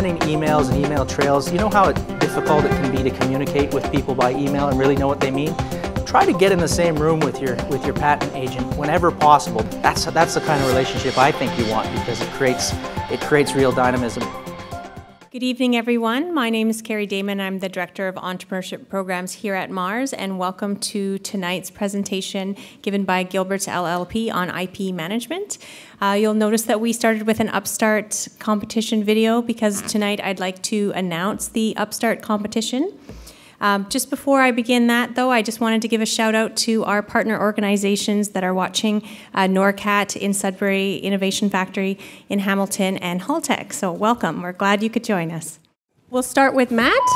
sending emails and email trails, you know how difficult it can be to communicate with people by email and really know what they mean? Try to get in the same room with your patent agent whenever possible. That's the kind of relationship I think you want, because it creates real dynamism. Good evening, everyone. My name is Carrie Damon. I'm the Director of Entrepreneurship Programs here at Mars, and welcome to tonight's presentation given by Gilbert's LLP on IP management. You'll notice that we started with an Upstart competition video because tonight I'd like to announce the Upstart competition. Just before I begin that, though, I just wanted to give a shout out to our partner organizations that are watching, NORCAT in Sudbury, Innovation Factory in Hamilton, and Haltech. So welcome. We're glad you could join us. We'll start with Matt.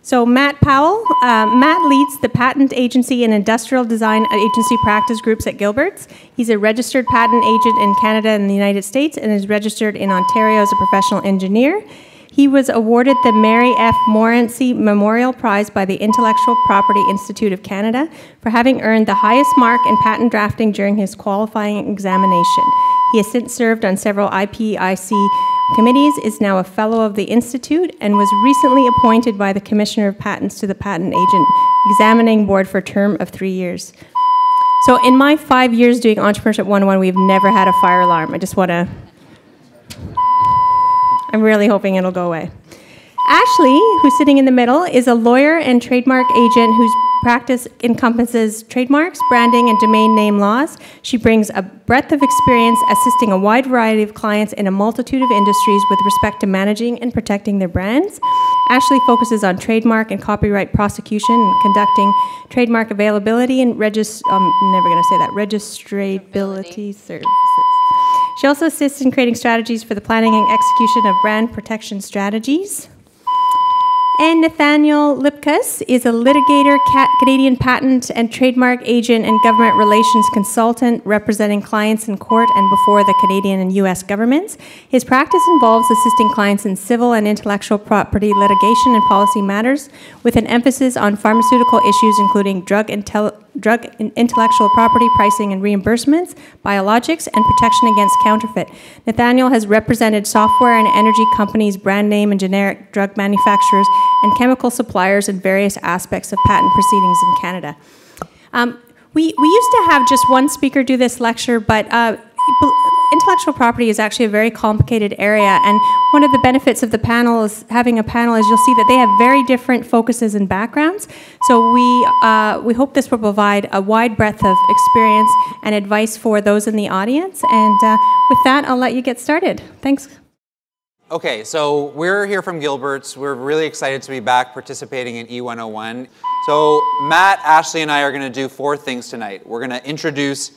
So Matt Powell. Matt leads the Patent Agency and Industrial Design Agency practice groups at Gilbert's. He's a registered patent agent in Canada and the United States and is registered in Ontario as a professional engineer. He was awarded the Mary F. Morency Memorial Prize by the Intellectual Property Institute of Canada for having earned the highest mark in patent drafting during his qualifying examination. He has since served on several IPIC committees, is now a fellow of the Institute, and was recently appointed by the Commissioner of Patents to the Patent Agent Examining Board for a term of 3 years. So in my 5 years doing Entrepreneurship 101, we've never had a fire alarm. I'm really hoping it'll go away. Ashlee, who's sitting in the middle, is a lawyer and trademark agent whose practice encompasses trademarks, branding, and domain name laws. She brings a breadth of experience assisting a wide variety of clients in a multitude of industries with respect to managing and protecting their brands. Ashlee focuses on trademark and copyright prosecution and conducting trademark availability and registrability services. She also assists in creating strategies for the planning and execution of brand protection strategies. And Nathaniel Lipkus is a litigator, Canadian patent and trademark agent and government relations consultant representing clients in court and before the Canadian and U.S. governments. His practice involves assisting clients in civil and intellectual property litigation and policy matters with an emphasis on pharmaceutical issues including drug intellectual property pricing and reimbursements, biologics, and protection against counterfeit. Nathaniel has represented software and energy companies, brand name and generic drug manufacturers, and chemical suppliers in various aspects of patent proceedings in Canada. We used to have just one speaker do this lecture, but intellectual property is actually a very complicated area, and one of the benefits of the panel is having a panel is you'll see that they have very different focuses and backgrounds. So we hope this will provide a wide breadth of experience and advice for those in the audience. And with that, I'll let you get started. Thanks. Okay, so we're here from Gilbert's. We're really excited to be back participating in E101. So Matt, Ashlee, and I are going to do 4 things tonight. We're going to introduce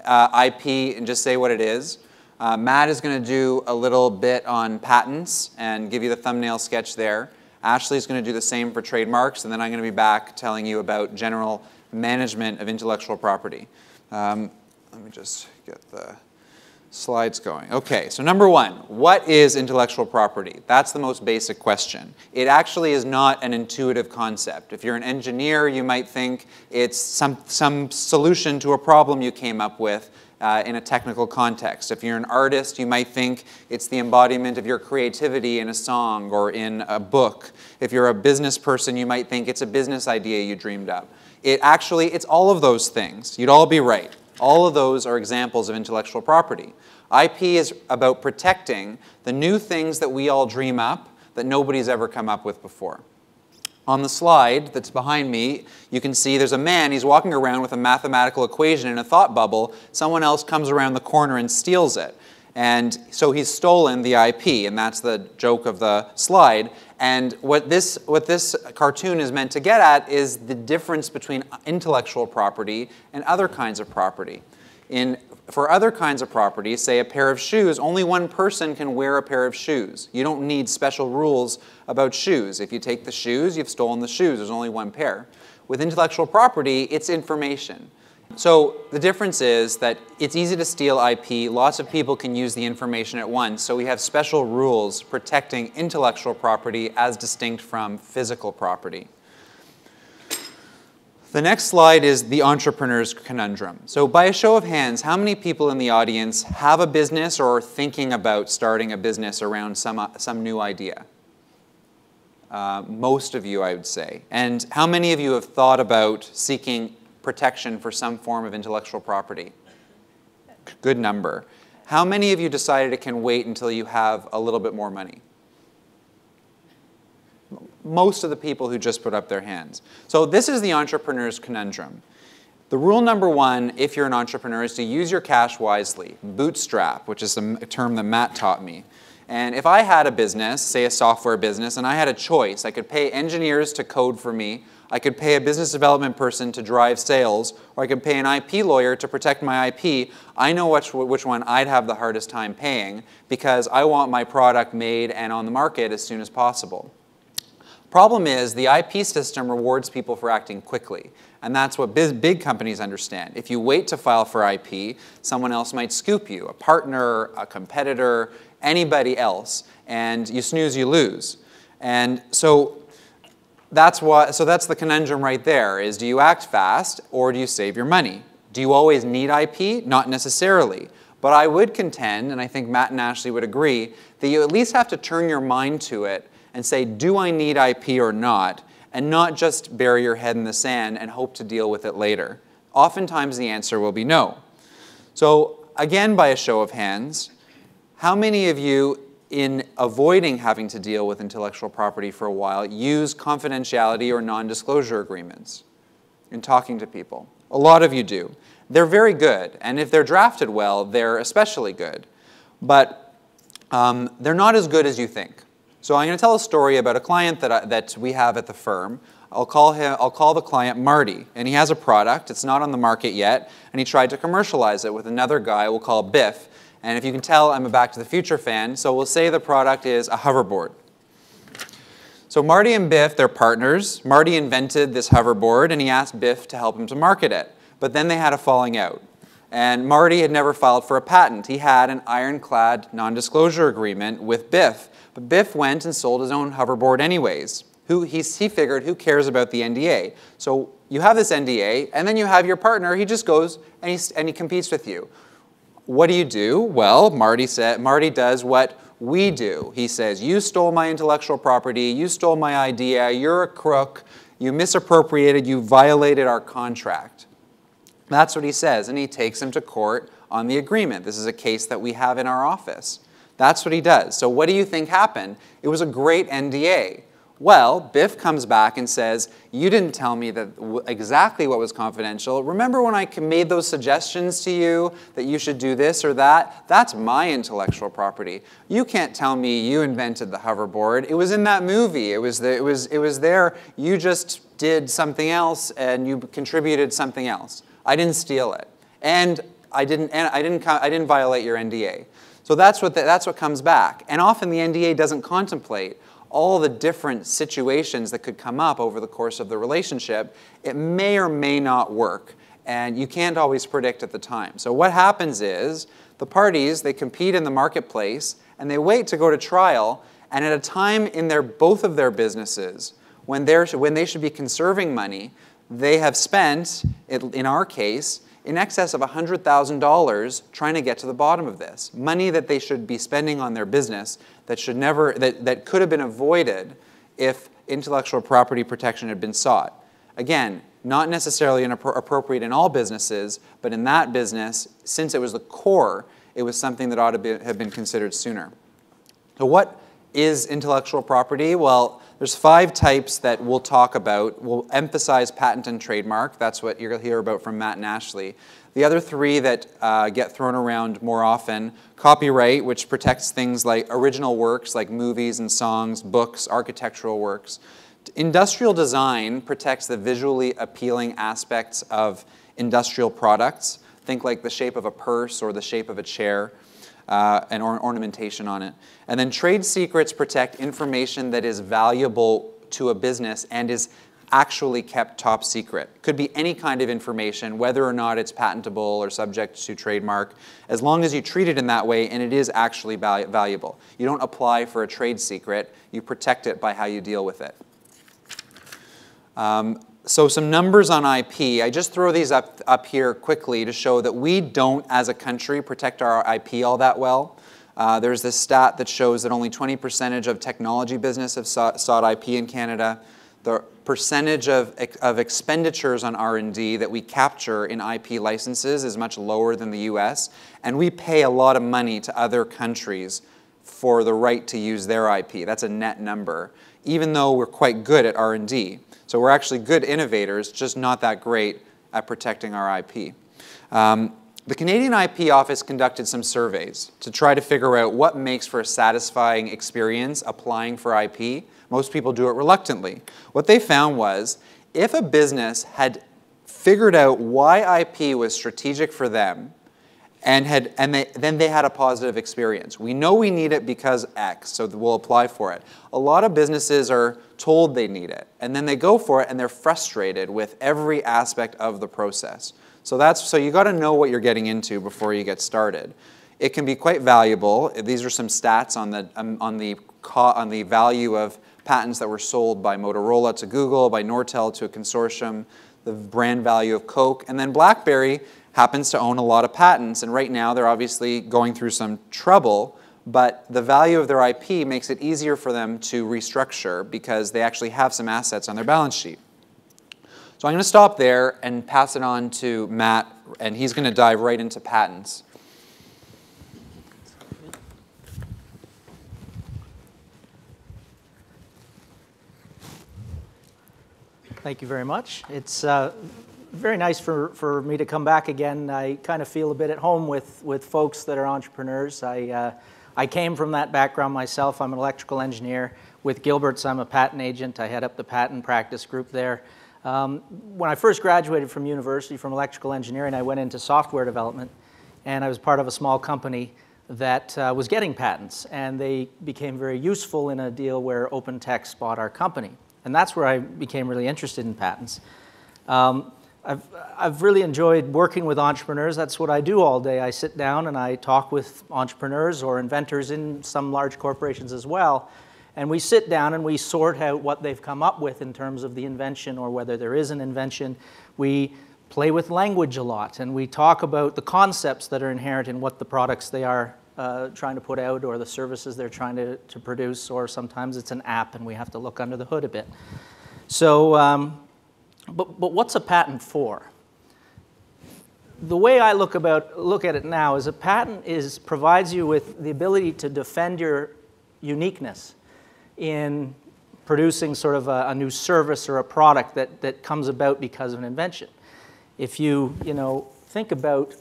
IP and just say what it is. Matt is going to do a little bit on patents and give you the thumbnail sketch there. Ashlee is going to do the same for trademarks, and then I'm going to be back telling you about general management of intellectual property. Let me just get the slides going. Okay, so number 1, what is intellectual property? That's the most basic question. It actually is not an intuitive concept. If you're an engineer, you might think it's some solution to a problem you came up with in a technical context. If you're an artist, you might think it's the embodiment of your creativity in a song or in a book. If you're a business person, you might think it's a business idea you dreamed up. It's all of those things. You'd all be right. All of those are examples of intellectual property. IP is about protecting the new things that we all dream up that nobody's ever come up with before. On the slide that's behind me, you can see there's a man. He's walking around with a mathematical equation in a thought bubble. Someone else comes around the corner and steals it. And so he's stolen the IP, and that's the joke of the slide. And what this cartoon is meant to get at is the difference between intellectual property and other kinds of property. For other kinds of property, say a pair of shoes, only one person can wear a pair of shoes. You don't need special rules about shoes. If you take the shoes, you've stolen the shoes. There's only one pair. With intellectual property, it's information. So the difference is that it's easy to steal IP. Lots of people can use the information at once. So we have special rules protecting intellectual property as distinct from physical property. The next slide is the entrepreneur's conundrum. So by a show of hands, how many people in the audience have a business or are thinking about starting a business around some new idea? Most of you, I would say. And how many of you have thought about seeking protection for some form of intellectual property? Good number. How many of you decided it can wait until you have a little bit more money? Most of the people who just put up their hands. So this is the entrepreneur's conundrum. The rule number one, if you're an entrepreneur, is to use your cash wisely. Bootstrap, which is a term that Matt taught me. And if I had a business, say a software business, and I had a choice, I could pay engineers to code for me, I could pay a business development person to drive sales, or I could pay an IP lawyer to protect my IP, I know which one I'd have the hardest time paying because I want my product made and on the market as soon as possible. Problem is, the IP system rewards people for acting quickly. And that's what big companies understand. If you wait to file for IP, someone else might scoop you, a partner, a competitor, anybody else. And you snooze, you lose. And so that's the conundrum right there, is do you act fast or do you save your money? Do you always need IP? Not necessarily. But I would contend, and I think Matt and Ashlee would agree, that you at least have to turn your mind to it and say, do I need IP or not? And not just bury your head in the sand and hope to deal with it later. Oftentimes the answer will be no. So again, by a show of hands, how many of you, in avoiding having to deal with intellectual property for a while, use confidentiality or non-disclosure agreements in talking to people? A lot of you do. They're very good, and if they're drafted well, they're especially good. But they're not as good as you think. So I'm going to tell a story about a client that we have at the firm. I'll call the client Marty, and he has a product. It's not on the market yet, and he tried to commercialize it with another guy we'll call Biff. And if you can tell, I'm a Back to the Future fan, so we'll say the product is a hoverboard. So Marty and Biff, they're partners. Marty invented this hoverboard, and he asked Biff to help him to market it. But then they had a falling out. And Marty had never filed for a patent. He had an ironclad non-disclosure agreement with Biff. But Biff went and sold his own hoverboard anyways. He figured, who cares about the NDA? So you have this NDA, and then you have your partner. He just goes and he competes with you. What do? Well, Marty does what we do. He says, you stole my intellectual property, you stole my idea, you're a crook, you misappropriated, you violated our contract. That's what he says, and he takes him to court on the agreement. This is a case that we have in our office. That's what he does. So what do you think happened? It was a great NDA. Well, Biff comes back and says, you didn't tell me exactly what was confidential. Remember when I made those suggestions to you that you should do this or that? That's my intellectual property. You can't tell me you invented the hoverboard. It was in that movie. It was there. You just did something else and you contributed something else. I didn't steal it. And I didn't violate your NDA. So that's what comes back. And often the NDA doesn't contemplate all the different situations that could come up over the course of the relationship. It may or may not work, and you can't always predict at the time. So what happens is the parties, they compete in the marketplace, and they wait to go to trial, and at a time in both of their businesses when they should be conserving money, they have spent, in our case, in excess of $100,000 trying to get to the bottom of this. Money that they should be spending on their business that could have been avoided if intellectual property protection had been sought. Again, not necessarily appropriate in all businesses, but in that business, since it was the core, it was something that ought to have been considered sooner. So what is intellectual property? Well, there's 5 types that we'll talk about. We'll emphasize patent and trademark. That's what you're going to hear about from Matt and Ashlee. The other 3 that get thrown around more often, copyright, which protects things like original works like movies and songs, books, architectural works. Industrial design protects the visually appealing aspects of industrial products. Think like the shape of a purse or the shape of a chair. And ornamentation on it. And then trade secrets protect information that is valuable to a business and is actually kept top secret. Could be any kind of information, whether or not it's patentable or subject to trademark, as long as you treat it in that way and it is actually valuable. You don't apply for a trade secret, you protect it by how you deal with it. So some numbers on IP. I just throw these up here quickly to show that we don't, as a country, protect our IP all that well. There's this stat that shows that only 20% of technology business have sought IP in Canada. The percentage of expenditures on R&D that we capture in IP licenses is much lower than the US, and we pay a lot of money to other countries for the right to use their IP. That's a net number, even though we're quite good at R&D. So we're actually good innovators, just not that great at protecting our IP. The Canadian IP Office conducted some surveys to try to figure out what makes for a satisfying experience applying for IP. Most people do it reluctantly. What they found was, if a business had figured out why IP was strategic for them, then they had a positive experience. We know we need it because X, so we'll apply for it. A lot of businesses are told they need it, and then they go for it and they're frustrated with every aspect of the process. So you got to know what you're getting into before you get started. It can be quite valuable. These are some stats on the value of patents that were sold by Motorola to Google, by Nortel to a consortium, the brand value of Coke, and then BlackBerry happens to own a lot of patents, and right now they're obviously going through some trouble, but the value of their IP makes it easier for them to restructure because they actually have some assets on their balance sheet. So I'm going to stop there and pass it on to Matt, and he's going to dive right into patents. Thank you very much. It's very nice for me to come back again. I kind of feel a bit at home with folks that are entrepreneurs. I came from that background myself. I'm an electrical engineer. With Gilbert's, I'm a patent agent. I head up the patent practice group there. When I first graduated from university from electrical engineering, I went into software development, and I was part of a small company that was getting patents, and they became very useful in a deal where OpenText bought our company. And that's where I became really interested in patents. I've really enjoyed working with entrepreneurs. That's what I do all day. I sit down and I talk with entrepreneurs or inventors in some large corporations as well. And we sit down and we sort out what they've come up with in terms of the invention or whether there is an invention. We play with language a lot, and we talk about the concepts that are inherent in what the products they are trying to put out or the services they're trying to produce, or sometimes it's an app and we have to look under the hood a bit. So, but what's a patent for? The way I look at it now is a patent provides you with the ability to defend your uniqueness in producing sort of a new service or a product that comes about because of an invention. If you think about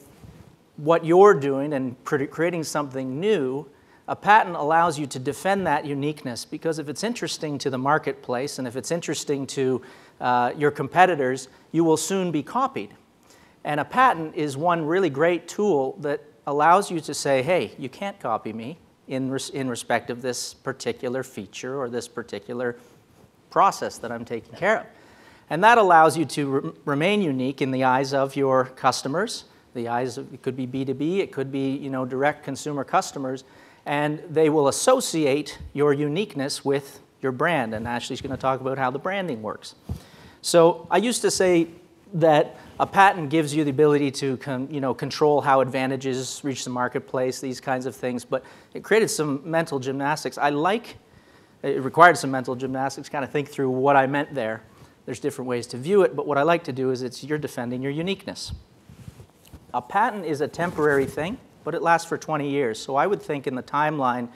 what you're doing and creating something new, a patent allows you to defend that uniqueness, because if it's interesting to the marketplace and if it's interesting to your competitors, you will soon be copied. And a patent is one really great tool that allows you to say, hey, you can't copy me in respect of this particular feature or this particular process that I'm taking care of. And that allows you to remain unique in the eyes of your customers. It could be B2B, it could be direct consumer customers, and they will associate your uniqueness with your brand. And Ashlee's going to talk about how the branding works. So I used to say that a patent gives you the ability to control how advantages reach the marketplace, these kinds of things, but it created some mental gymnastics. It required some mental gymnastics, kind of think through what I meant there. There's different ways to view it, but what I like to do is you're defending your uniqueness. A patent is a temporary thing, but it lasts for 20 years. So I would think in the timeline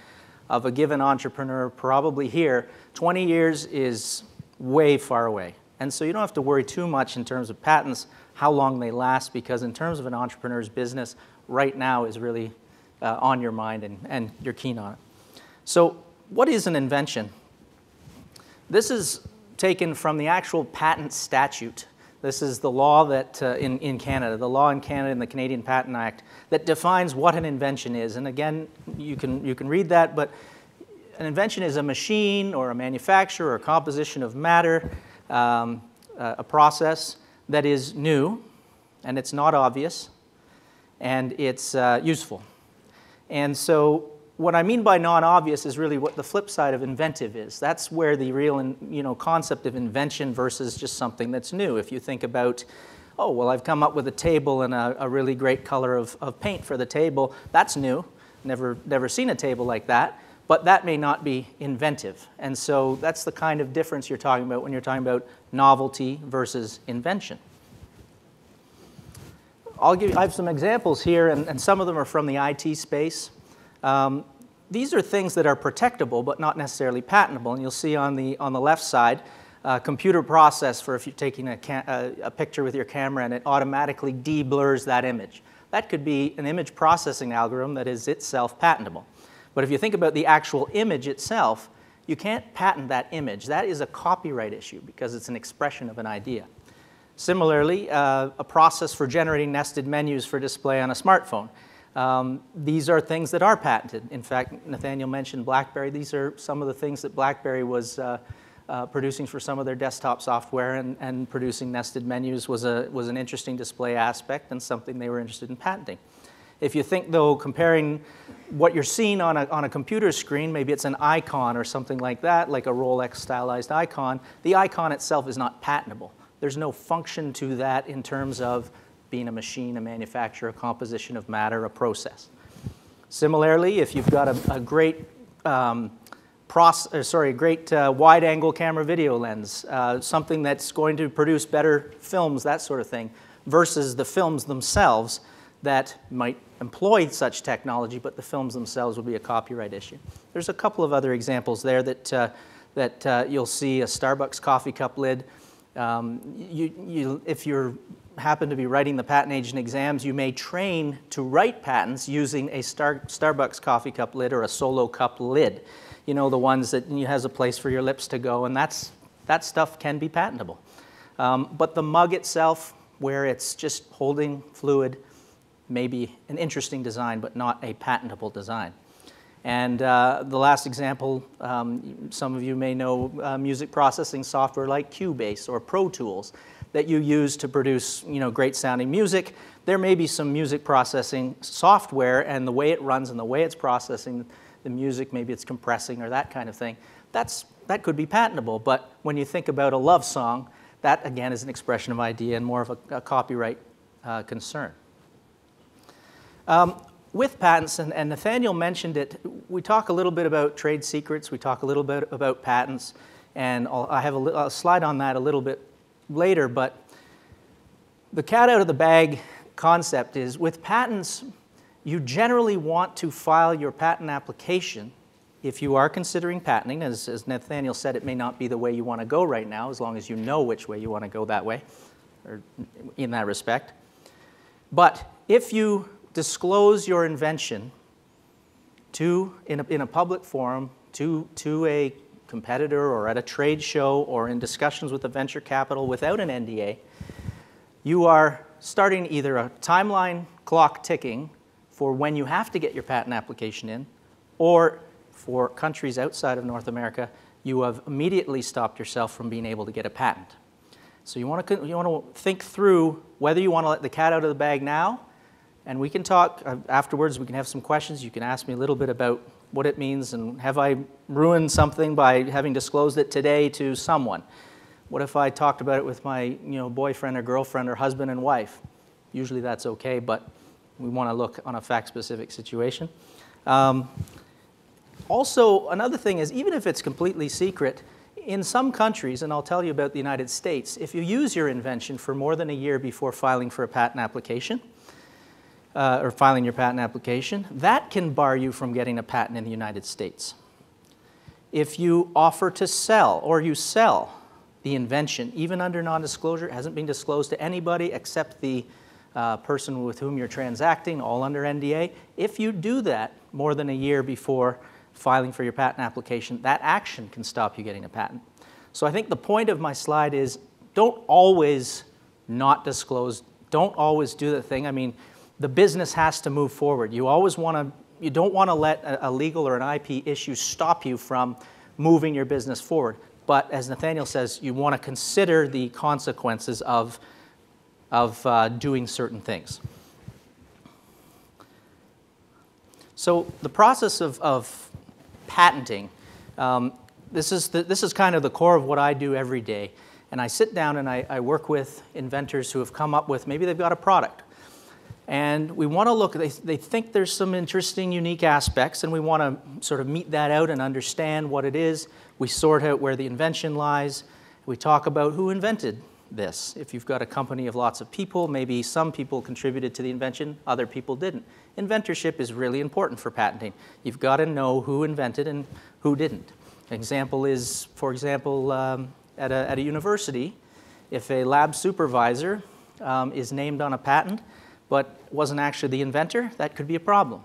of a given entrepreneur, probably here, 20 years is way far away. And so you don't have to worry too much in terms of patents, how long they last, because in terms of an entrepreneur's business, right now is really on your mind and you're keen on it. So what is an invention? This is taken from the actual patent statute. This is the law that in Canada, the law in Canada in the Canadian Patent Act that defines what an invention is. And again, you can read that, but an invention is a machine or a manufacture or a composition of matter, a process that is new, and it's not obvious, and it's useful. And so what I mean by non-obvious is really what the flip side of inventive is. That's where the real concept of invention versus just something that's new. If you think about, oh, well, I've come up with a table and a really great color of paint for the table, that's new. Never seen a table like that. But that may not be inventive. And so that's the kind of difference you're talking about when you're talking about novelty versus invention. I have some examples here, and some of them are from the IT space. These are things that are protectable but not necessarily patentable. And you'll see on the left side, computer process for if you're taking a picture with your camera and it automatically de-blurs that image. That could be an image processing algorithm that is itself patentable. But if you think about the actual image itself, you can't patent that image. That is a copyright issue because it's an expression of an idea. Similarly, a process for generating nested menus for display on a smartphone. These are things that are patented. In fact, Nathaniel mentioned BlackBerry. These are some of the things that BlackBerry was producing for some of their desktop software, and producing nested menus was an interesting display aspect and something they were interested in patenting. If you think, though, comparing what you're seeing on a computer screen, maybe it's an icon or something like that, like a Rolex stylized icon, the icon itself is not patentable. There's no function to that in terms of being a machine, a manufacturer, a composition of matter, a process. Similarly, if you've got a great wide-angle camera video lens, something that's going to produce better films, that sort of thing, versus the films themselves that might employ such technology, but the films themselves would be a copyright issue. There's a couple of other examples there that you'll see: a Starbucks coffee cup lid. If you happen to be writing the patent agent exams, you may train to write patents using a Starbucks coffee cup lid or a solo cup lid. You know, the ones that has a place for your lips to go, and that stuff can be patentable. But the mug itself, where it's just holding fluid, may be an interesting design, but not a patentable design. And the last example, some of you may know music processing software like Cubase or Pro Tools that you use to produce great sounding music. There may be some music processing software, and the way it runs and the way it's processing the music, maybe it's compressing or that kind of thing, that could be patentable. But when you think about a love song, that again is an expression of idea and more of a copyright concern. With patents, and Nathaniel mentioned it, we talk a little bit about trade secrets, we talk a little bit about patents, and I have a slide on that a little bit later, but the cat out of the bag concept is, with patents, you generally want to file your patent application if you are considering patenting. As Nathaniel said, it may not be the way you want to go right now, as long as you know which way you want to go that way, or in that respect. But if you disclose your invention in a public forum to a competitor or at a trade show or in discussions with a venture capital without an NDA, you are starting either a timeline clock ticking for when you have to get your patent application in, or for countries outside of North America, you have immediately stopped yourself from being able to get a patent. So you want to think through whether you want to let the cat out of the bag now. And we can talk afterwards. We can have some questions. You can ask me a little bit about what it means, and have I ruined something by having disclosed it today to someone? What if I talked about it with my boyfriend or girlfriend or husband and wife? Usually that's okay, but we want to look on a fact-specific situation. Also, another thing is, even if it's completely secret, in some countries, and I'll tell you about the United States, if you use your invention for more than a year before filing for a patent application, or filing your patent application, that can bar you from getting a patent in the United States. If you offer to sell, or you sell the invention, even under non-disclosure, it hasn't been disclosed to anybody except the person with whom you're transacting, all under NDA. If you do that more than a year before filing for your patent application, that action can stop you getting a patent. So I think the point of my slide is, don't always not disclose, don't always do the thing. I mean, the business has to move forward. You don't want to let a legal or an IP issue stop you from moving your business forward. But as Nathaniel says, you want to consider the consequences of doing certain things. So the process of patenting, this is kind of the core of what I do every day. And I sit down and I work with inventors who have come up with, maybe they've got a product. And we want to look, they think there's some interesting, unique aspects, and we want to sort of meet that out and understand what it is. We sort out where the invention lies. We talk about who invented this. If you've got a company of lots of people, maybe some people contributed to the invention, other people didn't. Inventorship is really important for patenting. You've got to know who invented and who didn't. An example is, for example, at a university, if a lab supervisor is named on a patent, but wasn't actually the inventor, that could be a problem.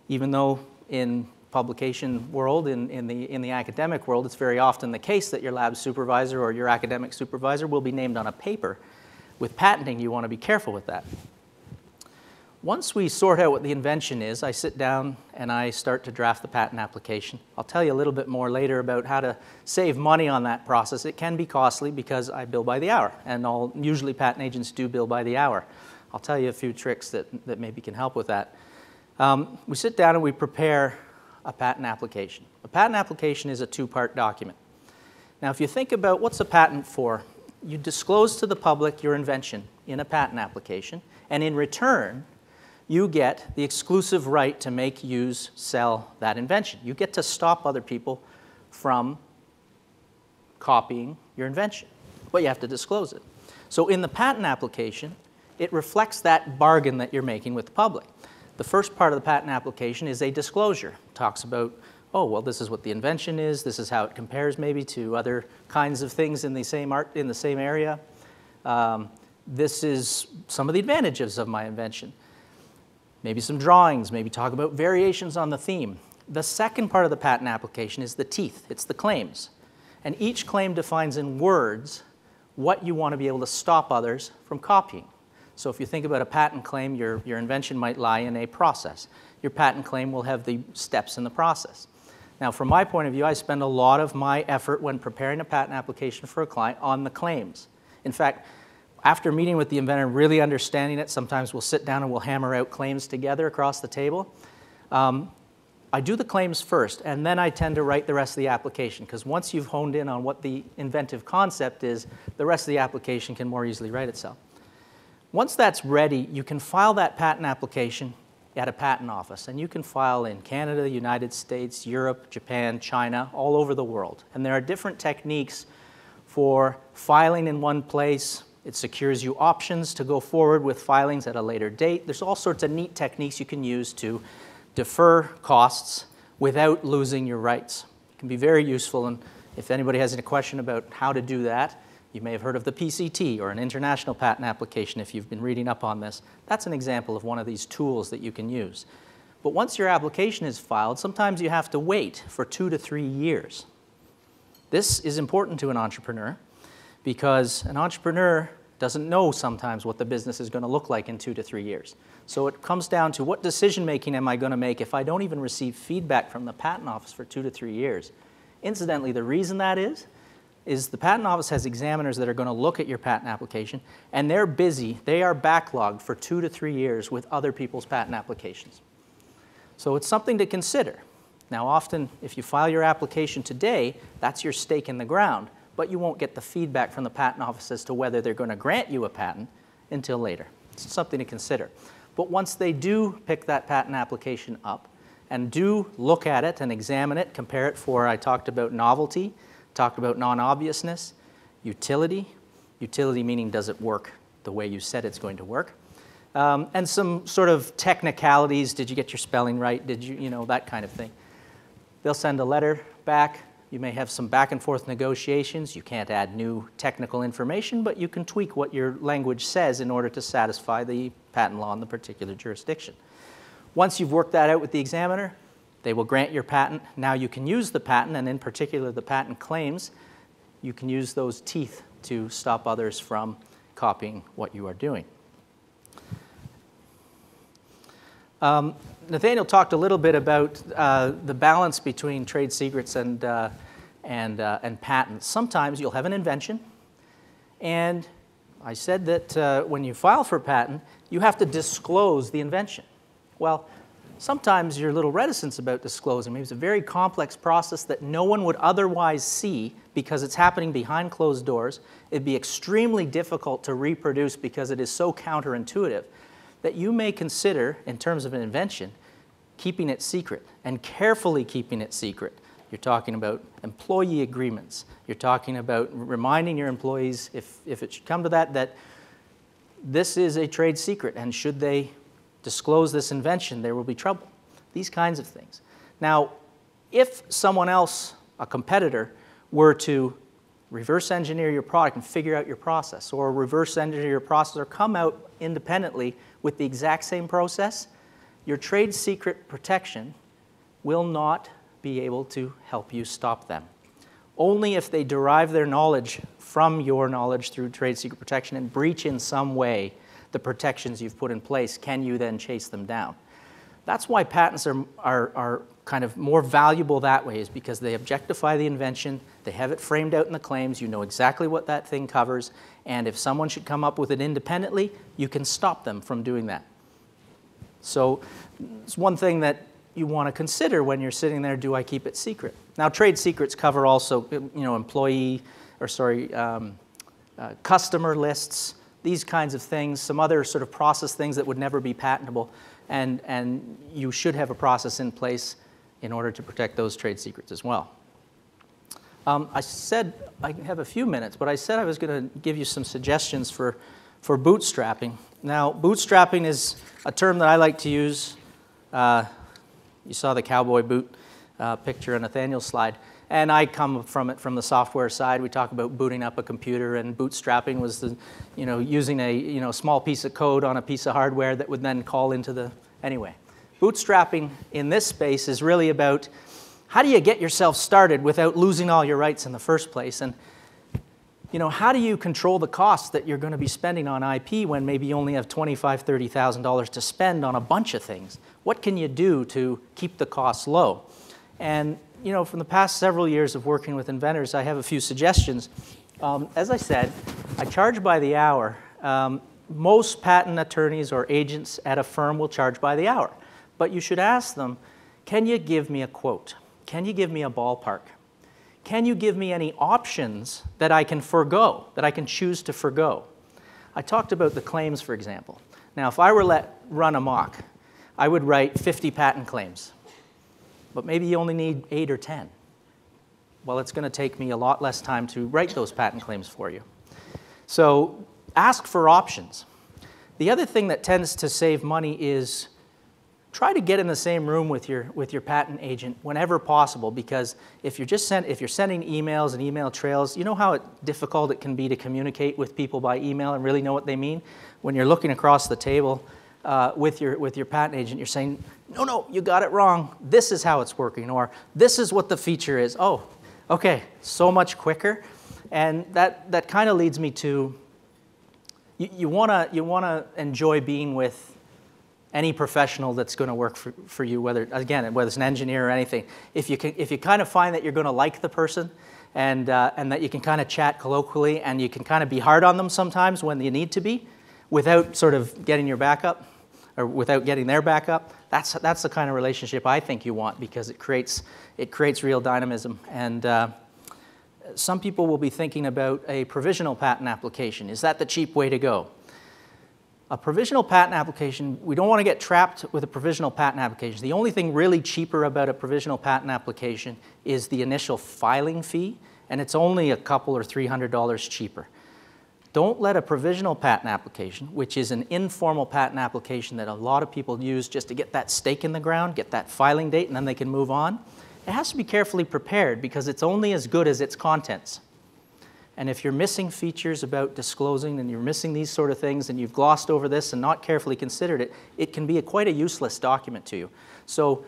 Even though in publication world, in the academic world, it's very often the case that your lab supervisor or your academic supervisor will be named on a paper. With patenting, you want to be careful with that. Once we sort out what the invention is, I sit down and I start to draft the patent application. I'll tell you a little bit more later about how to save money on that process. It can be costly because I bill by the hour, and usually patent agents do bill by the hour. I'll tell you a few tricks that maybe can help with that. We sit down and we prepare a patent application. A patent application is a two-part document. Now, if you think about what's a patent for, you disclose to the public your invention in a patent application, and in return, you get the exclusive right to make, use, sell that invention. You get to stop other people from copying your invention, but you have to disclose it. So in the patent application, it reflects that bargain that you're making with the public. The first part of the patent application is a disclosure. It talks about, oh, well, this is what the invention is. This is how it compares maybe to other kinds of things in the same area. This is some of the advantages of my invention. Maybe some drawings, maybe talk about variations on the theme. The second part of the patent application is the teeth. It's the claims. And each claim defines in words what you want to be able to stop others from copying. So if you think about a patent claim, your invention might lie in a process. Your patent claim will have the steps in the process. Now, from my point of view, I spend a lot of my effort when preparing a patent application for a client on the claims. In fact, after meeting with the inventor and really understanding it, sometimes we'll sit down and we'll hammer out claims together across the table. I do the claims first, and then I tend to write the rest of the application, because once you've honed in on what the inventive concept is, the rest of the application can more easily write itself. Once that's ready, you can file that patent application at a patent office, and you can file in Canada, United States, Europe, Japan, China, all over the world. And there are different techniques for filing in one place. It secures you options to go forward with filings at a later date. There's all sorts of neat techniques you can use to defer costs without losing your rights. It can be very useful, and if anybody has any question about how to do that, you may have heard of the PCT, or an international patent application if you've been reading up on this. That's an example of one of these tools that you can use. But once your application is filed, sometimes you have to wait for 2 to 3 years. This is important to an entrepreneur, because an entrepreneur doesn't know sometimes what the business is going to look like in 2 to 3 years. So it comes down to, what decision making am I going to make if I don't even receive feedback from the patent office for 2 to 3 years? Incidentally, the reason that is the patent office has examiners that are going to look at your patent application, and they're busy. They are backlogged for 2 to 3 years with other people's patent applications. So it's something to consider. Now, often, if you file your application today, that's your stake in the ground, but you won't get the feedback from the patent office as to whether they're going to grant you a patent until later. It's something to consider. But once they do pick that patent application up and do look at it and examine it, compare it for, I talked about novelty, talked about non-obviousness, utility meaning does it work the way you said it's going to work, and some sort of technicalities, did you get your spelling right, did you, that kind of thing. They'll send a letter back. You may have some back and forth negotiations. You can't add new technical information, but you can tweak what your language says in order to satisfy the patent law in the particular jurisdiction. Once you've worked that out with the examiner, they will grant your patent. Now you can use the patent, and in particular the patent claims. You can use those teeth to stop others from copying what you are doing. Nathaniel talked a little bit about the balance between trade secrets and patents. Sometimes you'll have an invention, and I said that when you file for a patent, you have to disclose the invention. Well, sometimes you're a little reticent about disclosing. Maybe it's a very complex process that no one would otherwise see because it's happening behind closed doors. It'd be extremely difficult to reproduce because it is so counterintuitive that you may consider, in terms of an invention, keeping it secret and carefully keeping it secret. You're talking about employee agreements. You're talking about reminding your employees, if it should come to that, that this is a trade secret, and should they disclose this invention, there will be trouble. These kinds of things. Now, if someone else, a competitor, were to reverse engineer your product and figure out your process, or reverse engineer your process, or come out independently with the exact same process, your trade secret protection will not be able to help you stop them. Only if they derive their knowledge from your knowledge through trade secret protection and breach in some way the protections you've put in place can you then chase them down. That's why patents are kind of more valuable that way, is because they objectify the invention, they have it framed out in the claims, you know exactly what that thing covers, and if someone should come up with it independently, you can stop them from doing that. So it's one thing that you want to consider when you're sitting there, do I keep it secret? Now, trade secrets cover also, customer lists, these kinds of things, some other sort of process things that would never be patentable, and you should have a process in place in order to protect those trade secrets as well. I said I have a few minutes, but I said I was going to give you some suggestions for bootstrapping. Now, bootstrapping is a term that I like to use. You saw the cowboy boot picture on Nathaniel's slide. And I come from it from the software side. We talk about booting up a computer, and bootstrapping was the, using a small piece of code on a piece of hardware that would then call into the, anyway. Bootstrapping in this space is really about how do you get yourself started without losing all your rights in the first place? And how do you control the costs that you're going to be spending on IP when maybe you only have $25,000, $30,000 to spend on a bunch of things? What can you do to keep the costs low? And from the past several years of working with inventors, I have a few suggestions. As I said, I charge by the hour. Most patent attorneys or agents at a firm will charge by the hour. But you should ask them, can you give me a quote? Can you give me a ballpark? Can you give me any options that I can forego, that I can choose to forego? I talked about the claims, for example. Now, if I were let run amok, I would write 50 patent claims. But maybe you only need 8 or 10. Well, it's going to take me a lot less time to write those patent claims for you. So ask for options. The other thing that tends to save money is try to get in the same room with your patent agent whenever possible, because if you're sending emails and email trails, you know how difficult it can be to communicate with people by email and really know what they mean? When you're looking across the table with your patent agent, you're saying, no, you got it wrong. This is how it's working, or this is what the feature is. Oh, okay, so much quicker. And that kind of leads me to, you wanna enjoy being with any professional that's going to work for you, whether it's an engineer or anything. If you kind of find that you're going to like the person and that you can kind of chat colloquially and you can kind of be hard on them sometimes when you need to be, without sort of getting your back up or without getting their back up, that's the kind of relationship I think you want, because it creates real dynamism. And some people will be thinking about a provisional patent application. Is that the cheap way to go? A provisional patent application, we don't want to get trapped with a provisional patent application. The only thing really cheaper about a provisional patent application is the initial filing fee, and it's only a couple or $300 cheaper. Don't let a provisional patent application, which is an informal patent application that a lot of people use just to get that stake in the ground, get that filing date, and then they can move on. It has to be carefully prepared because it's only as good as its contents. And if you're missing features about disclosing and you're missing these sort of things and you've glossed over this and not carefully considered it, it can be quite a useless document to you. So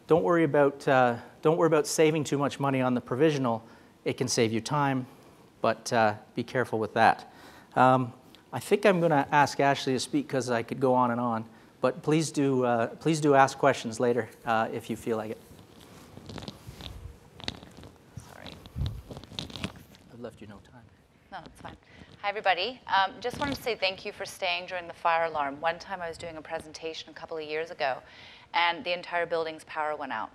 don't worry about saving too much money on the provisional. It can save you time, but be careful with that. I think I'm going to ask Ashlee to speak because I could go on and on, but please do ask questions later if you feel like it. Left you no time. No, it's fine. Hi, everybody. Just wanted to say thank you for staying during the fire alarm. One time I was doing a presentation a couple of years ago, and the entire building's power went out.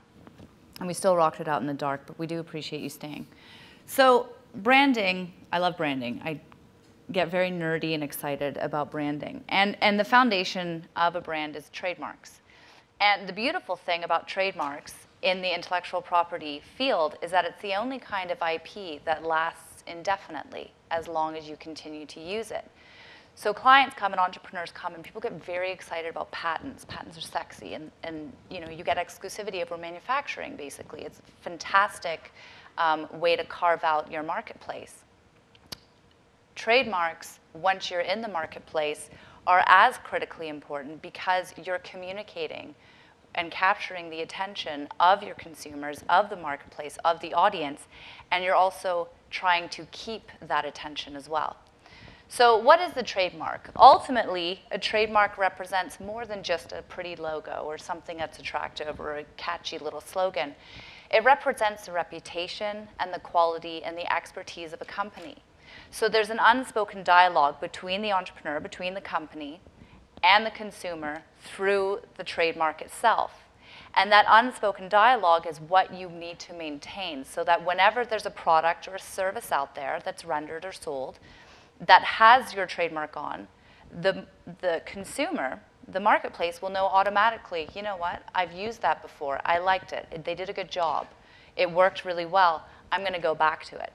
And we still rocked it out in the dark, but we do appreciate you staying. So branding, I love branding. I get very nerdy and excited about branding. And the foundation of a brand is trademarks. And the beautiful thing about trademarks in the intellectual property field is that it's the only kind of IP that lasts indefinitely as long as you continue to use it. So clients come and entrepreneurs come and people get very excited about patents. Patents are sexy and you know, you get exclusivity over manufacturing basically. It's a fantastic way to carve out your marketplace. Trademarks, once you're in the marketplace, are as critically important because you're communicating and capturing the attention of your consumers, of the marketplace, of the audience, and you're also trying to keep that attention as well. So what is the trademark? Ultimately, a trademark represents more than just a pretty logo or something that's attractive or a catchy little slogan. It represents the reputation and the quality and the expertise of a company. So there's an unspoken dialogue between the entrepreneur, between the company, and the consumer through the trademark itself. And that unspoken dialogue is what you need to maintain so that whenever there's a product or a service out there that's rendered or sold that has your trademark on, the consumer, the marketplace will know automatically, you know what, I've used that before, I liked it, they did a good job, it worked really well, I'm going to go back to it.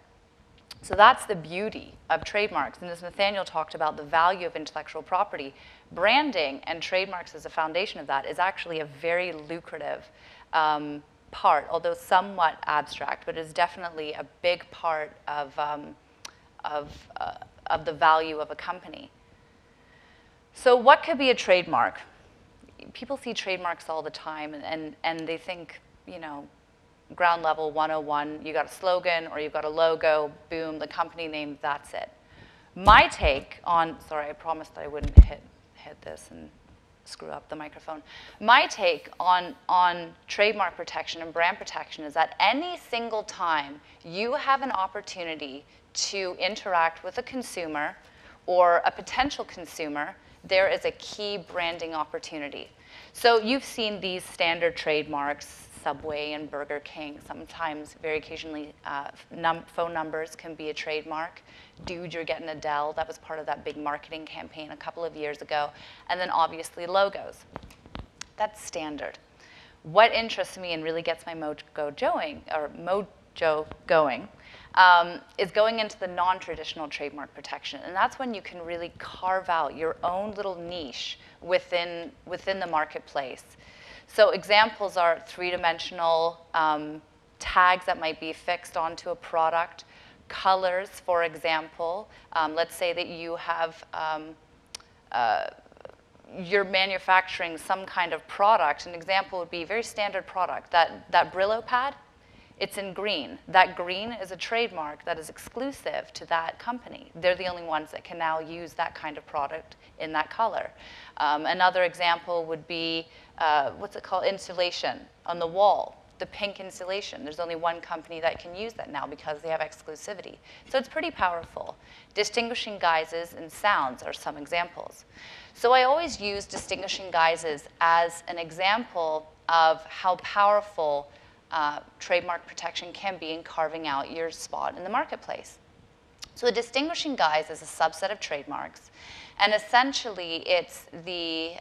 So that's the beauty of trademarks. And as Nathaniel talked about the value of intellectual property, branding and trademarks as a foundation of that is actually a very lucrative part, although somewhat abstract, but is definitely a big part of the value of a company. So what could be a trademark? People see trademarks all the time and they think, you know, ground level 101, you got a slogan or you've got a logo, boom, the company name, that's it. My take on, sorry, I promised I wouldn't hit this and screw up the microphone. My take on trademark protection and brand protection is that any single time you have an opportunity to interact with a consumer or a potential consumer, there is a key branding opportunity. So you've seen these standard trademarks, Subway and Burger King. Sometimes, very occasionally, phone numbers can be a trademark. Dude, you're getting Adele. That was part of that big marketing campaign a couple of years ago. And then obviously logos. That's standard. What interests me and really gets my mojo going is going into the non-traditional trademark protection. And that's when you can really carve out your own little niche within the marketplace. So examples are three-dimensional tags that might be fixed onto a product, colors, for example. Let's say that you have, you're manufacturing some kind of product. An example would be a very standard product. That Brillo pad, it's in green. That green is a trademark that is exclusive to that company. They're the only ones that can now use that kind of product in that color. Another example would be, what's it called, insulation on the wall, the pink insulation. There's only one company that can use that now because they have exclusivity. So it's pretty powerful. Distinguishing guises and sounds are some examples. So I always use distinguishing guises as an example of how powerful trademark protection can be in carving out your spot in the marketplace. So a distinguishing guise is a subset of trademarks, and essentially it's the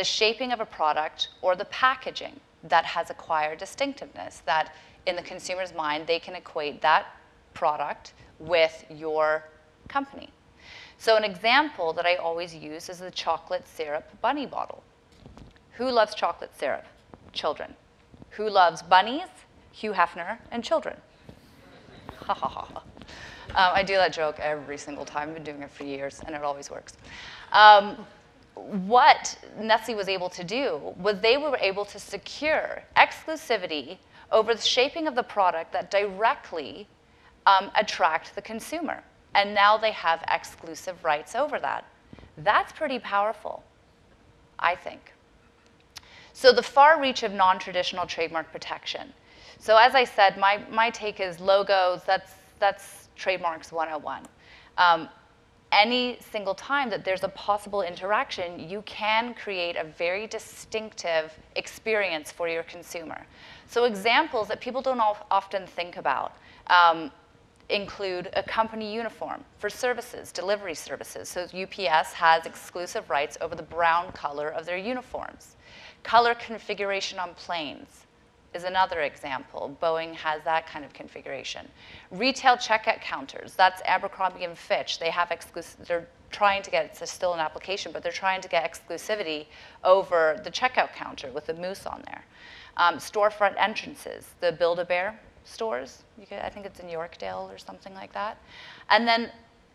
shaping of a product or the packaging that has acquired distinctiveness, that in the consumer's mind they can equate that product with your company. So an example that I always use is the chocolate syrup bunny bottle. Who loves chocolate syrup? Children. Who loves bunnies? Hugh Hefner and children. Ha ha ha. I do that joke every single time. I've been doing it for years, and it always works. What Nestle was able to do was they were able to secure exclusivity over the shaping of the product that directly attract the consumer. And now they have exclusive rights over that. That's pretty powerful, I think. So the far reach of non-traditional trademark protection. So as I said, my take is logos, that's trademarks 101. any single time that there's a possible interaction, you can create a very distinctive experience for your consumer. So examples that people don't often think about include a company uniform for services, delivery services. So UPS has exclusive rights over the brown color of their uniforms. Color configuration on planes is another example. Boeing has that kind of configuration. Retail checkout counters, that's Abercrombie and Fitch. They have they're trying to get, it's still an application, but they're trying to get exclusivity over the checkout counter with the moose on there. Storefront entrances, the Build-A-Bear stores. I think it's in Yorkdale or something like that. And then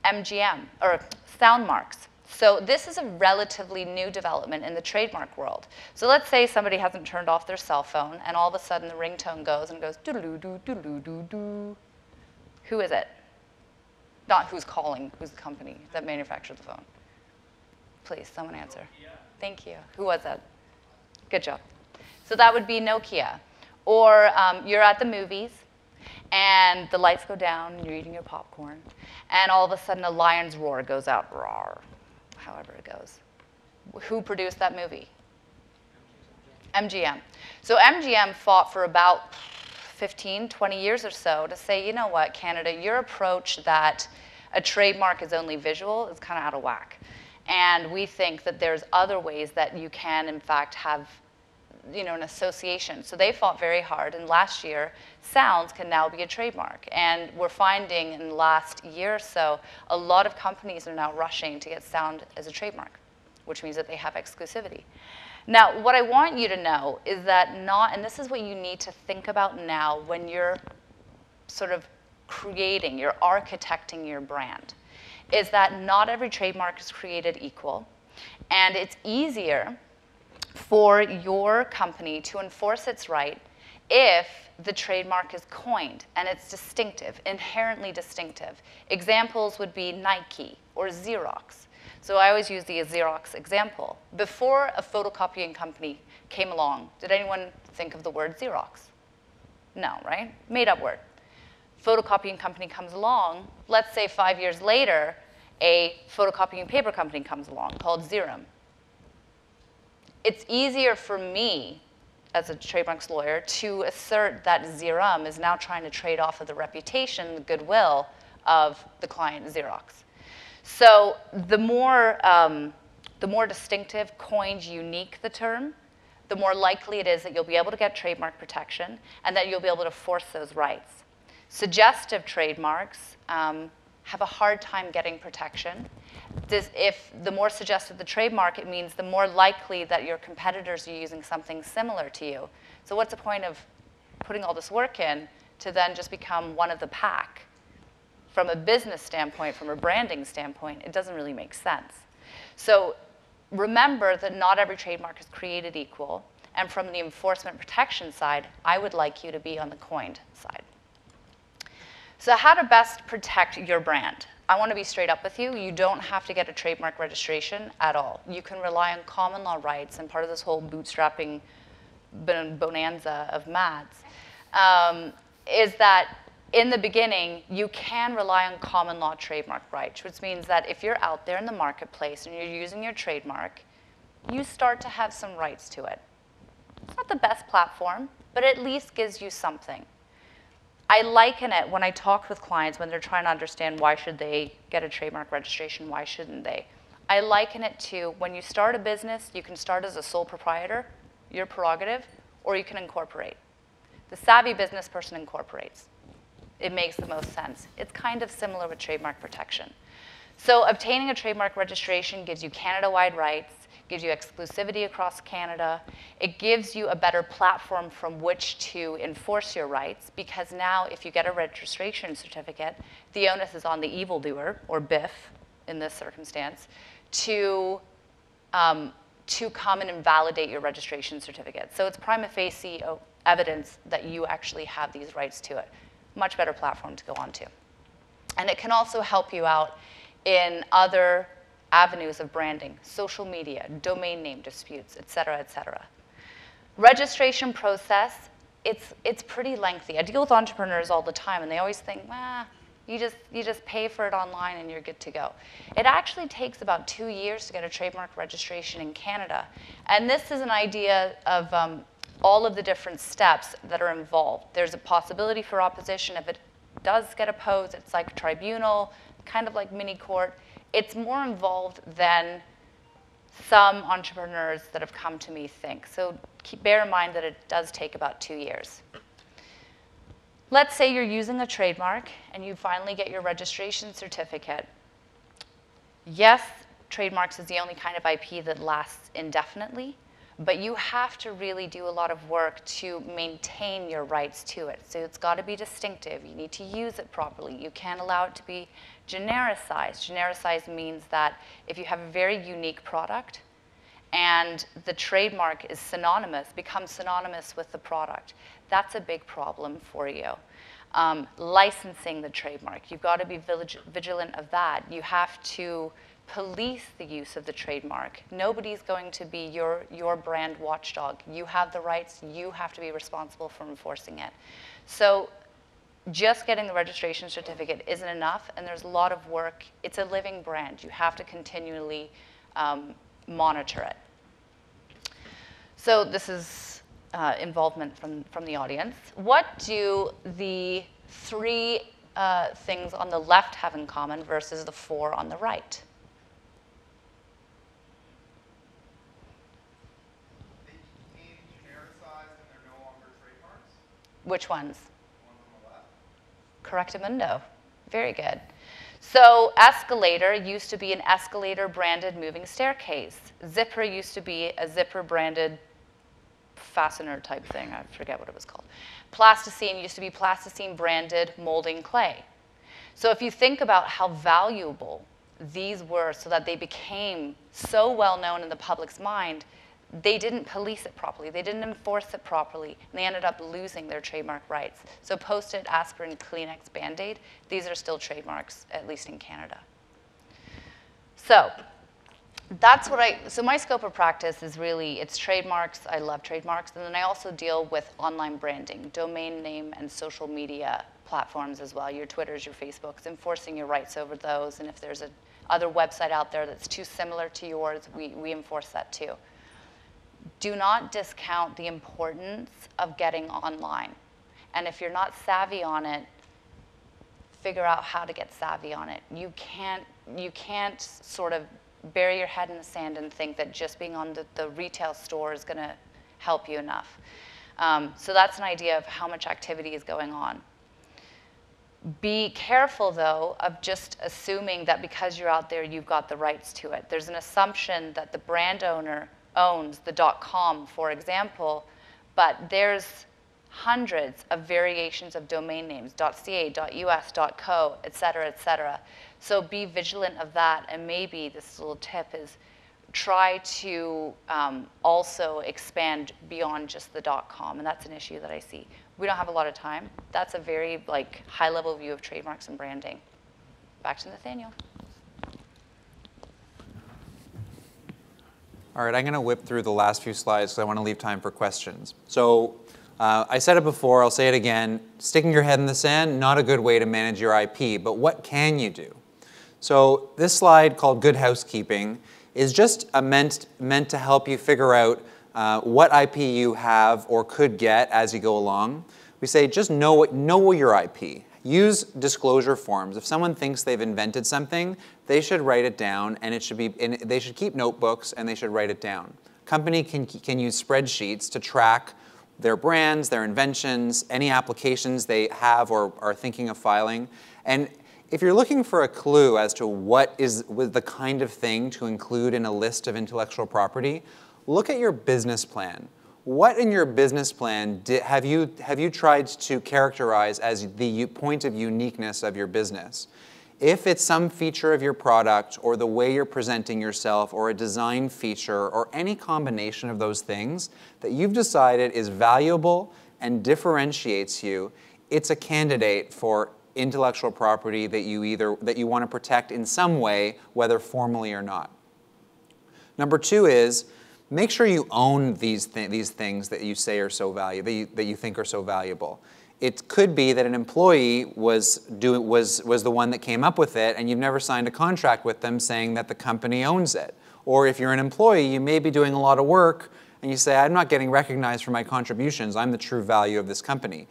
MGM, or sound marks. So this is a relatively new development in the trademark world. So let's say somebody hasn't turned off their cell phone, and all of a sudden the ringtone goes and goes doo-doo-doo, doo-doo-doo-doo. Who is it? Not who's calling, who's the company that manufactured the phone? Please, someone answer. Nokia. Thank you. Who was that? Good job. So that would be Nokia. Or you're at the movies, and the lights go down, and you're eating your popcorn, and all of a sudden a lion's roar goes out, roar, however it goes. Who produced that movie? MGM. So MGM fought for about 15, 20 years or so to say, you know what, Canada, your approach that a trademark is only visual is kind of out of whack. And we think that there's other ways that you can, in fact, have an association. So they fought very hard, and last year, sounds can now be a trademark. And we're finding in the last year or so, a lot of companies are now rushing to get sound as a trademark, which means that they have exclusivity. Now, what I want you to know is that and this is what you need to think about now when you're sort of you're architecting your brand, is that not every trademark is created equal, and it's easier for your company to enforce its right if the trademark is coined and it's distinctive, inherently distinctive. Examples would be Nike or Xerox. So I always use the Xerox example. Before a photocopying company came along, did anyone think of the word Xerox? No, right? Made up word. Photocopying company comes along. Let's say 5 years later, a photocopying paper company comes along called Xerom. It's easier for me, as a trademarks lawyer, to assert that Xerom is now trying to trade off of the reputation, the goodwill of the client, Xerox. So the more distinctive, coined, unique the term, the more likely it is that you'll be able to get trademark protection and that you'll be able to force those rights. Suggestive trademarks have a hard time getting protection. If the more suggestive the trademark, it means the more likely that your competitors are using something similar to you. So what's the point of putting all this work in to then just become one of the pack? From a business standpoint, from a branding standpoint, it doesn't really make sense. So remember that not every trademark is created equal. And from the enforcement protection side, I would like you to be on the coined side. So how to best protect your brand? I want to be straight up with you. You don't have to get a trademark registration at all. You can rely on common law rights, and part of this whole bootstrapping bonanza of Matt's is that in the beginning, you can rely on common law trademark rights, which means that if you're out there in the marketplace and you're using your trademark, you start to have some rights to it. It's not the best platform, but it at least gives you something. I liken it when I talk with clients when they're trying to understand why should they get a trademark registration, why shouldn't they. I liken it to when you start a business, you can start as a sole proprietor, your prerogative, or you can incorporate. The savvy business person incorporates. It makes the most sense. It's kind of similar with trademark protection. So obtaining a trademark registration gives you Canada-wide rights, gives you exclusivity across Canada. It gives you a better platform from which to enforce your rights, because now if you get a registration certificate, the onus is on the evildoer, or BIF in this circumstance, to come and invalidate your registration certificate. So it's prima facie evidence that you actually have these rights to it. Much better platform to go on to. And it can also help you out in other avenues of branding, social media, domain name disputes, et cetera, et cetera. Registration process, it's pretty lengthy. I deal with entrepreneurs all the time, and they always think, You just pay for it online and you're good to go. It actually takes about 2 years to get a trademark registration in Canada. And this is an idea of all of the different steps that are involved. There's a possibility for opposition. If it does get opposed, it's like a tribunal, kind of like mini court. It's more involved than some entrepreneurs that have come to me think. So bear in mind that it does take about 2 years. Let's say you're using a trademark and you finally get your registration certificate. Yes, trademarks is the only kind of IP that lasts indefinitely, but you have to really do a lot of work to maintain your rights to it. So it's got to be distinctive. You need to use it properly. You can't allow it to be genericized. Genericized means that if you have a very unique product and the trademark is synonymous, becomes synonymous with the product, that's a big problem for you. Licensing the trademark, you've got to be vigilant of that. You have to police the use of the trademark. Nobody's going to be your brand watchdog. You have the rights, you have to be responsible for enforcing it. So just getting the registration certificate isn't enough, and there's a lot of work. It's a living brand. You have to continually monitor it. So this is involvement from the audience. What do the 3 things on the left have in common versus the 4 on the right? They became genericized and they're no longer trademarks? Which ones? The ones on the left. Correctamundo. Very good. So escalator used to be an escalator branded moving staircase. Zipper used to be a zipper branded fastener type thing. I forget what it was called. Plasticine used to be plasticine branded molding clay. So if you think about how valuable these were so that they became so well known in the public's mind, they didn't police it properly. They didn't enforce it properly, and they ended up losing their trademark rights. So Post-it, aspirin, Kleenex, Band-Aid, these are still trademarks, at least in Canada. So that's what so my scope of practice is really, it's trademarks. I love trademarks. And then I also deal with online branding, domain name and social media platforms as well, your Twitters, your Facebooks, enforcing your rights over those. And if there's other website out there that's too similar to yours, we enforce that too. Do not discount the importance of getting online. And if you're not savvy on it, figure out how to get savvy on it. You can't sort of bury your head in the sand and think that just being on the retail store is going to help you enough. So that's an idea of how much activity is going on. Be careful, though, of just assuming that because you're out there, you've got the rights to it. There's an assumption that the brand owner owns the .com, for example, but there's hundreds of variations of domain names, .ca, .us, .co, et cetera, et cetera. So be vigilant of that, and maybe this little tip is try to also expand beyond just the .com, and that's an issue that I see. We don't have a lot of time. That's a very high-level view of trademarks and branding. Back to Nathaniel. All right, I'm going to whip through the last few slides because I want to leave time for questions. So I said it before, I'll say it again. Sticking your head in the sand, not a good way to manage your IP, but what can you do? So this slide called Good Housekeeping is just meant to help you figure out what IP you have or could get as you go along. We say just know your IP. Use disclosure forms. If someone thinks they've invented something, they should write it down, and they should keep notebooks, and they should write it down. Company can use spreadsheets to track their brands, their inventions, any applications they have or are thinking of filing. And if you're looking for a clue as to what is the kind of thing to include in a list of intellectual property, look at your business plan. What in your business plan have you tried to characterize as the point of uniqueness of your business? If it's some feature of your product or the way you're presenting yourself or a design feature or any combination of those things that you've decided is valuable and differentiates you, it's a candidate for intellectual property that you want to protect in some way, whether formally or not. Number 2 is make sure you own these things that you say are so valuable, that you think are so valuable. It could be that an employee was the one that came up with it, and you've never signed a contract with them saying that the company owns it. Or if you're an employee, you may be doing a lot of work, and you say, I'm not getting recognized for my contributions. I'm the true value of this company.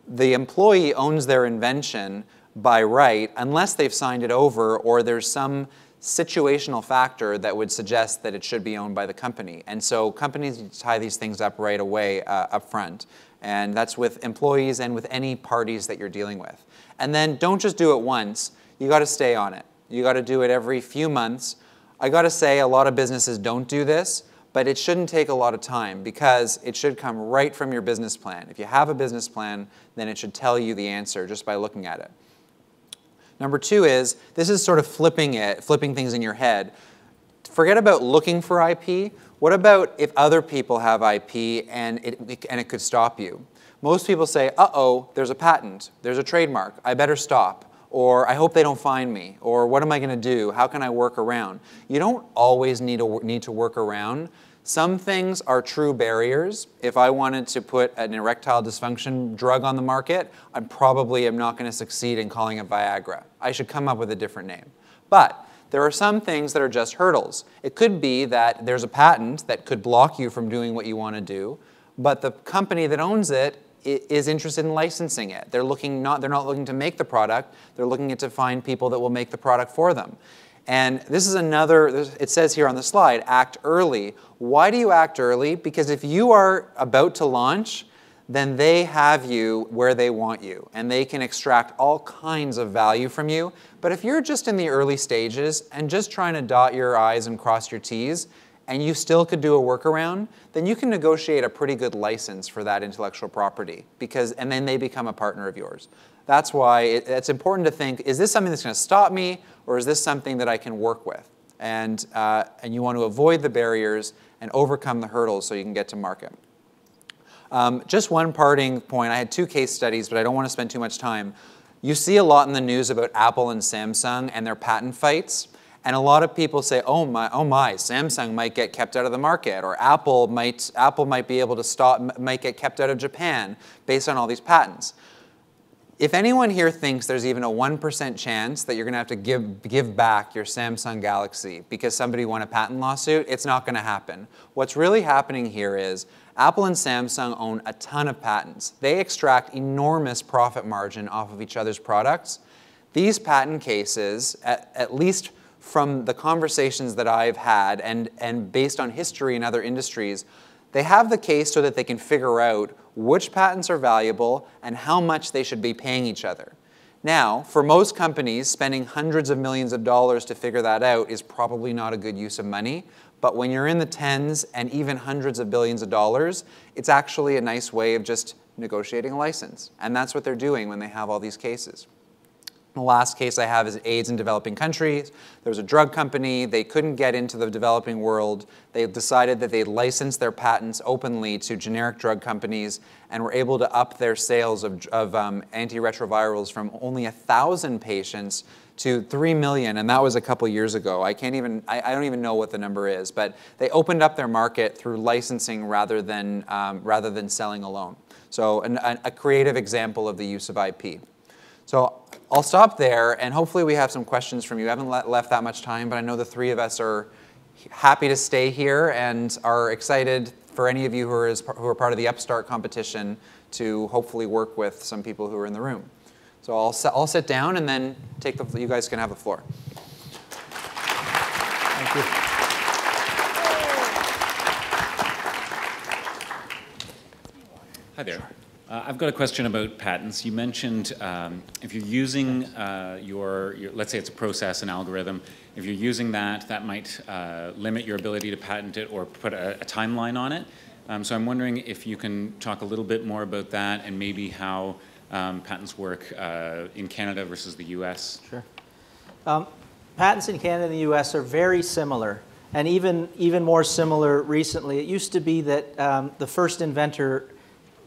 The employee owns their invention by right unless they've signed it over or there's some situational factor that would suggest that it should be owned by the company. And so companies tie these things up right away up front. And that's with employees and with any parties that you're dealing with. And then don't just do it once. You got to stay on it. You got to do it every few months. I got to say a lot of businesses don't do this, but it shouldn't take a lot of time because it should come right from your business plan. If you have a business plan, then it should tell you the answer just by looking at it. Number two is, this is sort of flipping things in your head. Forget about looking for IP. What about if other people have IP and it could stop you? Most people say, uh-oh, there's a patent, there's a trademark, I better stop. Or I hope they don't find me. Or what am I going to do? How can I work around? You don't always need to work around. Some things are true barriers. If I wanted to put an erectile dysfunction drug on the market, I probably am not going to succeed in calling it Viagra. I should come up with a different name. But there are some things that are just hurdles. It could be that there's a patent that could block you from doing what you want to do, but the company that owns it is interested in licensing it. They're not looking to make the product. They're looking to find people that will make the product for them. And this is it says here on the slide, act early. Why do you act early? Because if you are about to launch, then they have you where they want you, and they can extract all kinds of value from you. But if you're just in the early stages and just trying to dot your I's and cross your T's, and you still could do a workaround, then you can negotiate a pretty good license for that intellectual property, and then they become a partner of yours. That's why it's important to think, is this something that's going to stop me, or is this something that I can work with? And you want to avoid the barriers and overcome the hurdles so you can get to market. Just one parting point. I had two case studies, but I don't want to spend too much time. You see a lot in the news about Apple and Samsung and their patent fights. And a lot of people say, oh my, Samsung might get kept out of the market, or Apple might be able to might get kept out of Japan based on all these patents. If anyone here thinks there's even a 1% chance that you're going to have to give back your Samsung Galaxy because somebody won a patent lawsuit, it's not going to happen. What's really happening here is Apple and Samsung own a ton of patents. They extract enormous profit margin off of each other's products. These patent cases, at least from the conversations that I've had and based on history in other industries, they have the case so that they can figure out which patents are valuable and how much they should be paying each other. Now, for most companies, spending hundreds of millions of dollars to figure that out is probably not a good use of money. But when you're in the tens and even hundreds of billions of dollars, it's actually a nice way of just negotiating a license. And that's what they're doing when they have all these cases. The last case I have is AIDS in developing countries. There was a drug company. They couldn't get into the developing world. They decided that they'd license their patents openly to generic drug companies and were able to up their sales of antiretrovirals from only 1,000 patients to 3 million, and that was a couple years ago. I don't even know what the number is, but they opened up their market through licensing rather than selling alone. So a creative example of the use of IP. So I'll stop there, and hopefully we have some questions from you. I haven't left that much time, but I know the three of us are happy to stay here and are excited for any of you who are part of the Upstart competition to hopefully work with some people who are in the room. So I'll sit down, and then you guys can have the floor. Thank you. Hi there. I've got a question about patents. You mentioned if you're using let's say it's a process, an algorithm, if you're using that might limit your ability to patent it or put a timeline on it. So I'm wondering if you can talk a little bit more about that and maybe how patents work in Canada versus the US. Sure. Patents in Canada and the US are very similar, and even more similar recently. It used to be that the first inventor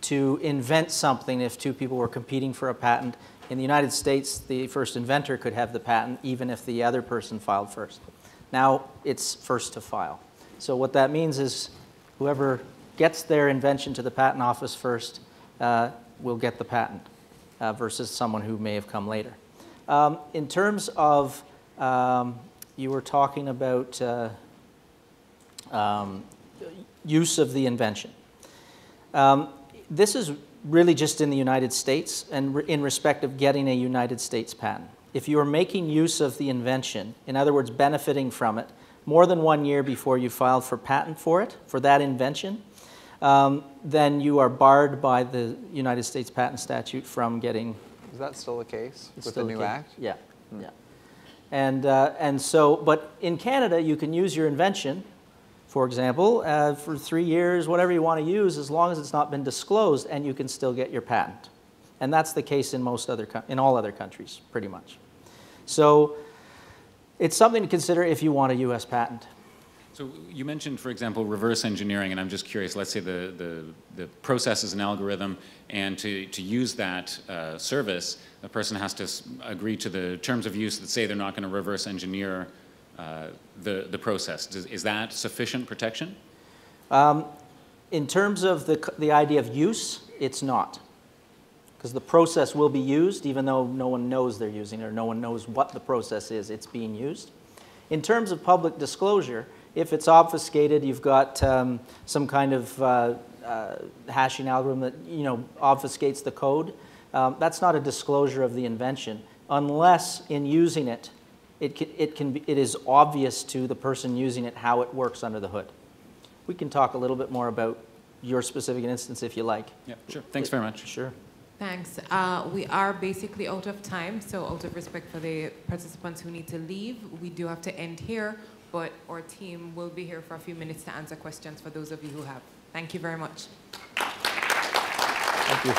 to invent something, if two people were competing for a patent, in the United States, the first inventor could have the patent even if the other person filed first. Now it's first to file. So what that means is whoever gets their invention to the patent office first will get the patent versus someone who may have come later. In terms of, you were talking about use of the invention. This is really just in the United States and in respect of getting a United States patent. If you are making use of the invention, in other words, benefiting from it, more than 1 year before you filed for patent for it, for that invention, then you are barred by the United States patent statute from getting... Is that still the case with the still new act? Yeah, yeah. And so, but in Canada, you can use your invention, for example, for 3 years, whatever you want to use, as long as it's not been disclosed, and you can still get your patent. And that's the case in in all other countries, pretty much. So it's something to consider if you want a U.S. patent. So you mentioned, for example, reverse engineering, and I'm just curious, let's say the process is an algorithm, and to use that service, the person has to agree to the terms of use that say they're not going to reverse engineer the process. Is that sufficient protection? In terms of the idea of use, it's not. Because the process will be used, even though no one knows they're using it, or no one knows what the process is, it's being used. In terms of public disclosure, if it's obfuscated, you've got some kind of hashing algorithm that obfuscates the code, that's not a disclosure of the invention, unless in using it, it is obvious to the person using it how it works under the hood. We can talk a little bit more about your specific instance if you like. Yeah, sure. Thanks very much. Sure. Thanks. We are basically out of time, so out of respect for the participants who need to leave, we do have to end here, but our team will be here for a few minutes to answer questions for those of you who have. Thank you very much. Thank you.